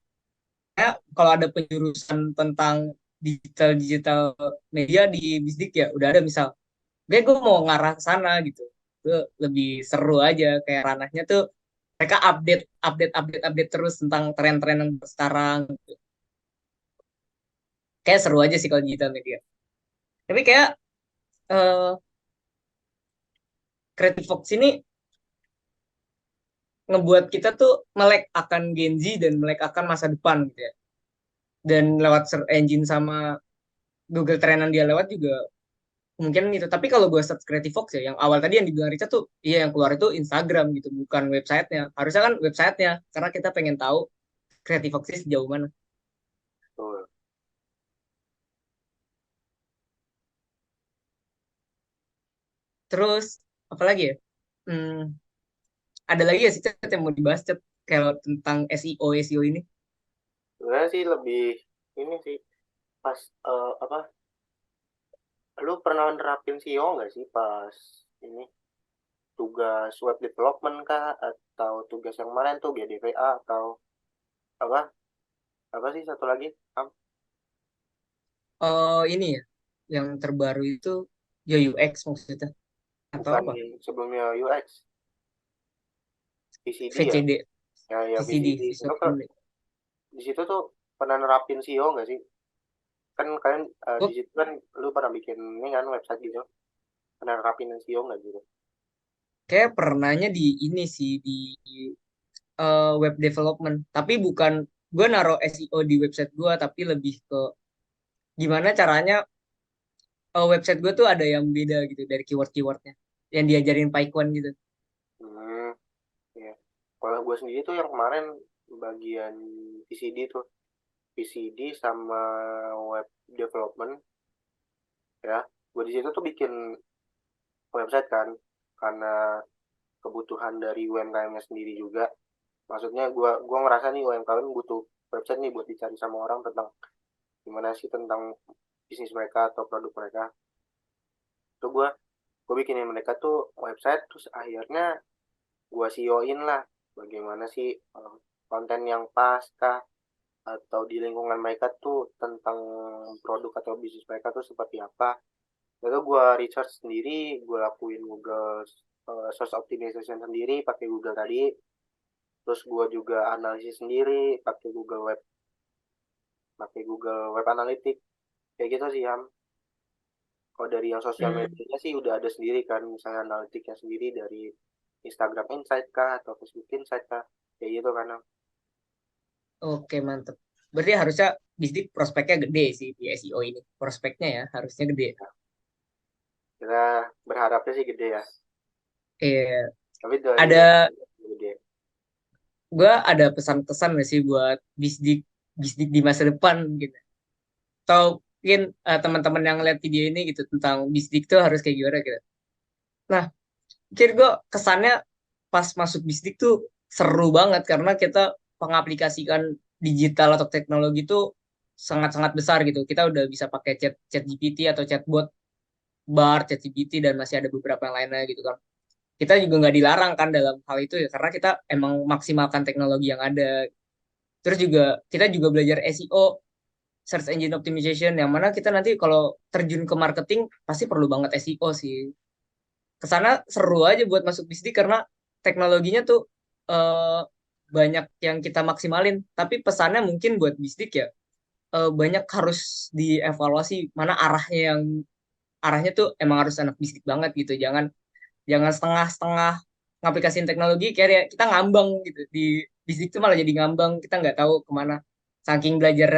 Kayak kalau ada penjurusan tentang digital media di Bisdik ya udah ada misal. Gue mau ngarah ke sana gitu. Itu lebih seru aja kayak ranahnya tuh mereka update terus tentang tren-tren yang sekarang gitu. Kayak seru aja sih kalau digital media. Tapi kayak eh, Creative Fox ini ngebuat kita tuh melek akan Gen Z dan melek akan masa depan gitu ya. Dan lewat search engine sama Google Trend yang dia lewat juga mungkin itu. Tapi kalau gue search Creative Fox ya, yang awal tadi yang dibilang Richard tuh, iya yang keluar itu Instagram gitu, bukan websitenya. Harusnya kan websitenya, karena kita pengen tahu Creative Fox sih sejauh mana. tuh. Terus, apalagi ya? Hmm, ada lagi ya sih Chat, yang mau dibahas Chat, kalau tentang SEO ini? Sebenarnya sih lebih ini sih pas apa? Lu pernah nerapin SEO nggak sih pas ini tugas web development kah atau tugas yang kemarin tuh GDVA atau apa sih satu lagi? Ini ya, yang terbaru itu ya UX maksudnya atau Bukan apa? sebelumnya UX, VCD ya? VCD, Ya VCD, VCD. visual Itu kan comedy. di situ tuh pernah nerapin SEO nggak sih? Kan kalian di Gue situ kan lu pernah bikin ini kan website gitu. Pernah nerapin SEO nggak gitu? kayak pernahnya di ini sih di web development, tapi bukan gue naruh SEO di website gue, tapi lebih ke gimana caranya website gue tuh ada yang beda gitu dari keyword-keywordnya yang diajarin PyQuan gitu. Hmm, ya. Kalau gue sendiri tuh yang kemarin bagian VCD tuh, VCD sama web development ya. Gue di situ tuh bikin website kan, karena kebutuhan dari UMKM-nya sendiri juga. Maksudnya gua ngerasa nih UMKM butuh website nih buat dicari sama orang tentang gimana sih tentang bisnis mereka atau produk mereka. Tuh gue bikinin mereka tuh website, terus akhirnya gue SEO-in lah bagaimana sih konten yang pas kah, atau di lingkungan mereka tuh tentang produk atau bisnis mereka tuh seperti apa. Lalu gue research sendiri, gue lakuin Google Search Optimization sendiri pakai Google tadi. Terus gue juga analisis sendiri pakai Google Web Analytics. Kayak gitu sih, Ham. Kalau dari yang sosial Hmm, medianya sih udah ada sendiri kan, misalnya analitiknya sendiri dari Instagram Insight kah atau Facebook Insight kah, kayak gitu kan, Ham. oke mantep. Berarti harusnya bisnis prospeknya gede sih di SEO ini. Prospeknya ya harusnya gede. Kita berharapnya sih gede ya, Eh, tapi dari ada gede. gue ada pesan-pesan nggak sih buat bisnis bisnis di masa depan gitu. Atau mungkin teman-teman yang lihat video ini gitu tentang bisnis itu harus kayak gimana gitu. Nah, mungkin gue kesannya pas masuk bisnis tuh seru banget karena kita pengaplikasikan digital atau teknologi itu sangat-sangat besar gitu. Kita udah bisa pakai chat GPT atau chatbot, Bard, chat GPT dan masih ada beberapa yang lainnya gitu kan. Kita juga nggak dilarang kan dalam hal itu ya karena kita emang maksimalkan teknologi yang ada. Terus juga kita juga belajar SEO, search engine optimization, yang mana kita nanti kalau terjun ke marketing pasti perlu banget SEO sih. Kesana seru aja buat masuk bisnis karena teknologinya tuh eh, banyak yang kita maksimalin. Tapi pesannya mungkin buat bisnis ya banyak harus dievaluasi mana arahnya tuh emang harus anak bisnis banget gitu. Jangan jangan setengah-setengah ngaplikasiin teknologi kayak kita ngambang gitu di bisnis itu malah jadi ngambang kita nggak tahu kemana saking belajar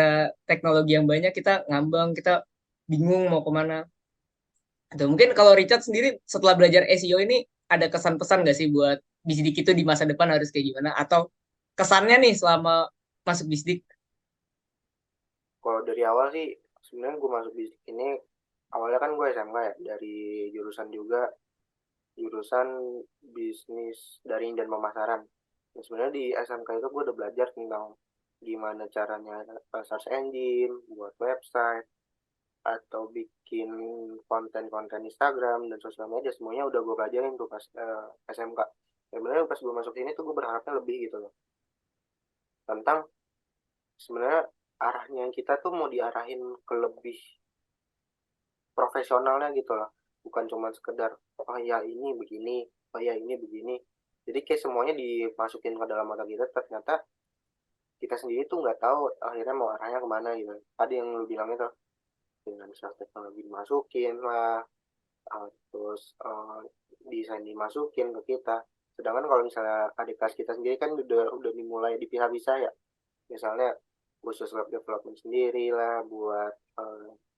teknologi yang banyak kita ngambang kita bingung mau kemana atau mungkin kalau Richard sendiri setelah belajar SEO ini ada kesan pesan nggak sih buat bisnis itu di masa depan harus kayak gimana atau kesannya nih selama masuk bisnis. Kalau dari awal sih sebenarnya gue masuk bisnis ini awalnya kan gue SMK ya, dari jurusan juga jurusan bisnis daring dan pemasaran. Dan sebenarnya di SMK itu gue udah belajar tentang gimana caranya search engine, buat website, atau bikin konten-konten Instagram dan sosial media, semuanya udah gue pelajarin tuh pas SMK. Sebenarnya pas gue masuk sini tuh gue berharapnya lebih gitu loh, tentang sebenarnya arahnya kita tuh mau diarahin ke lebih profesionalnya gitu loh, bukan cuma sekedar oh ya ini begini, oh ya ini begini. Jadi kayak semuanya dimasukin ke dalam mata kita, ternyata kita sendiri tuh nggak tahu akhirnya mau arahnya kemana gitu. Tadi yang lu bilang itu dengan self teknologi dimasukin lah, terus desain dimasukin ke kita. Sedangkan kalau misalnya adik kelas kita sendiri kan udah dimulai dipisah-pisah ya, misalnya khusus web development sendiri lah, buat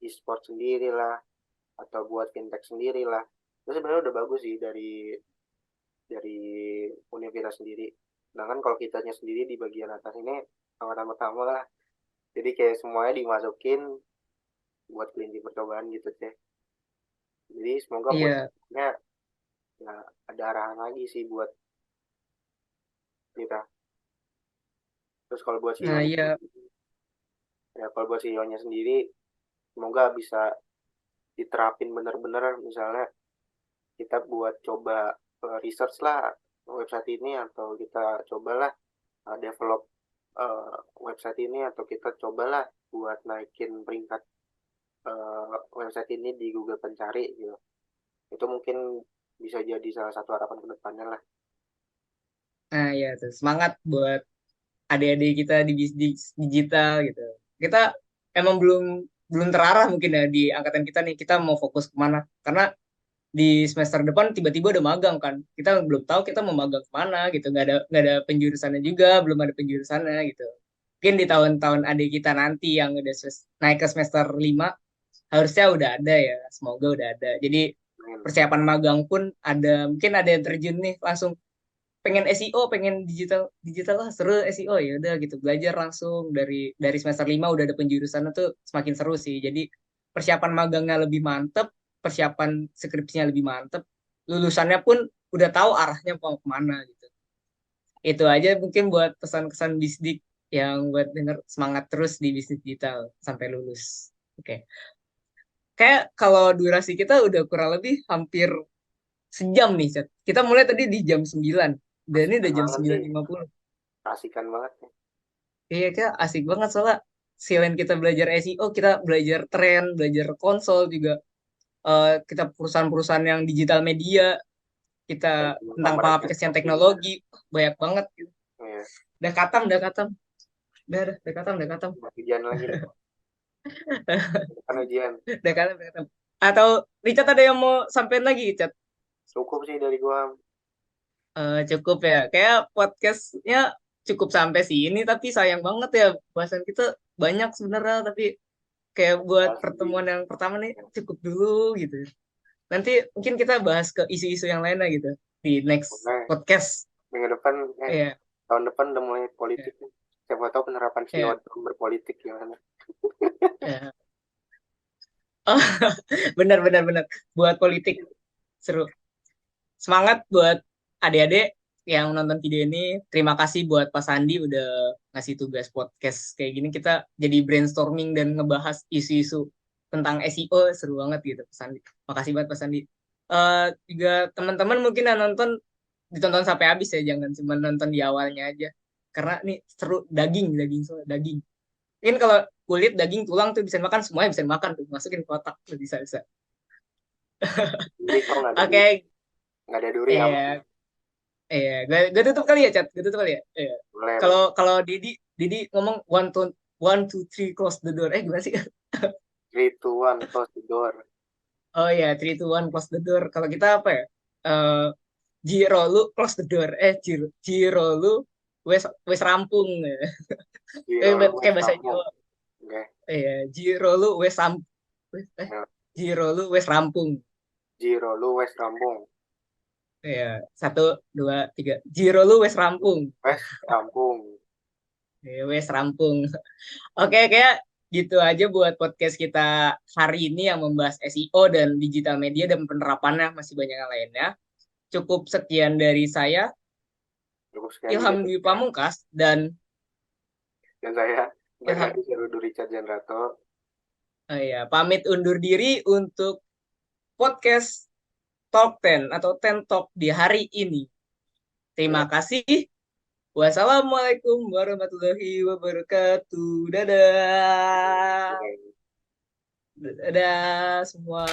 e-sport sendiri lah, atau buat fintech sendiri lah. Itu sebenarnya udah bagus sih dari universitas sendiri. Sedangkan kalau kitanya sendiri di bagian atas ini angkatan pertama lah, jadi kayak semuanya dimasukin buat kelinci percobaan gitu deh. Jadi semoga buat Iya. selanjutnya ya ada arahan lagi sih buat kita. Terus kalau buat Nah CEO-nya, iya. ya kalau buat CEO-nya sendiri, semoga bisa diterapin bener-bener, misalnya kita buat coba research lah website ini, atau kita cobalah develop website ini, atau kita cobalah buat naikin peringkat website ini di Google pencari gitu. Itu mungkin bisa jadi salah satu harapan ke depannya lah. Nah, ya tuh semangat buat adik-adik kita di bisnis digital gitu. Kita emang belum belum terarah mungkin ya di angkatan kita nih, kita mau fokus kemana. Karena di semester depan tiba-tiba udah magang kan. Kita belum tahu kita mau magang kemana gitu. Nggak ada penjurusannya juga, belum ada penjurusannya gitu. Mungkin di tahun-tahun adik kita nanti yang udah naik ke semester 5 harusnya udah ada ya. Semoga udah ada. Jadi Amin. persiapan magang pun ada, mungkin ada yang terjun nih langsung pengen SEO, pengen digital lah, seru SEO, ya udah gitu belajar langsung dari semester 5 udah ada penjurusan itu, semakin seru sih. Jadi persiapan magangnya lebih mantep, persiapan skripsinya lebih mantep, lulusannya pun udah tahu arahnya mau kemana gitu. Itu aja mungkin buat pesan-kesan bisdik yang buat denger, semangat terus di bisnis digital sampai lulus. Oke. Kayak kalau durasi kita udah kurang lebih hampir sejam nih, Chat. Kita mulai tadi di jam 9. Dan ini udah Asikan jam banget sembilan nih. lima puluh. Asikan banget nih. Iya, kayak asik banget soalnya selain kita belajar SEO, kita belajar tren, belajar konsol juga. Kita perusahaan-perusahaan yang digital media, kita tentang Sama pengaplikasian referensi juga. teknologi, banyak banget gitu. Iya. Udah katam, udah katam. Udah katam, udah katam. Ujian lagi nih. Kan ujian. Udah katam, udah katam. Atau Richard ada yang mau sampein lagi, Richard? Cukup sih dari gua. Cukup ya. Kayak podcastnya cukup sampai sini, tapi sayang banget ya bahasan kita banyak sebenarnya, tapi kayak buat Bahas pertemuan di yang pertama nih cukup dulu gitu. Nanti mungkin kita bahas ke isu-isu yang lainnya gitu di next Boleh. podcast. Minggu depan, Iya, tahun depan udah mulai politik nih. Siapa tahu penerapan iya, CEO dalam berpolitik gimana. iya. Oh, benar benar benar. Buat politik seru. Semangat buat adik-adik yang nonton video ini. Terima kasih buat Pak Sandi udah ngasih tugas podcast kayak gini. Kita jadi brainstorming dan ngebahas isu-isu tentang SEO, seru banget gitu, Pak Sandi. Makasih banget Pak Sandi. Juga teman-teman mungkin yang nonton, ditonton sampai habis ya, jangan cuma nonton di awalnya aja. Karena nih seru, daging soalnya daging. Mungkin kalau kulit, daging, tulang tuh bisa makan, semuanya bisa makan tuh, masukin ke otak tuh bisa bisa. Duri kok nggak ada Oke, duri. Nggak ada duri aman. iya. Iya, gue tutup kali ya, Chat. Gue tutup kali ya. Iya. Boleh. Kalau kalau Didi ngomong one two three close the door. Gimana sih? 3, 2, 1, close the door. Oh ya, three two one close the door. Kalau kita apa ya? Jiro lu close the door. Jiro lu wes rampung. Zero Kayak West bahasa Kampung. Jawa. Oke. Iya, Jiro lu wes Ya. Jiro lu wes rampung. Zero lu West Kampung. Iya, 1, 2, 3. Jiro lu wes rampung. West Kampung. Iya, wes rampung. Oke, kayak gitu aja buat podcast kita hari ini yang membahas SEO dan digital media dan penerapannya, masih banyak yang lainnya. Cukup sekian dari saya, Cukup sekian Ilham juga. Dwi Pamungkas, dan Dan saya Ilham, Bernardi Serudu Richard Janrato. pamit undur diri untuk podcast Talk 10 atau 10 Talk di hari ini. Terima kasih. Wassalamualaikum warahmatullahi wabarakatuh. Dadah. Oke. Dadah semua.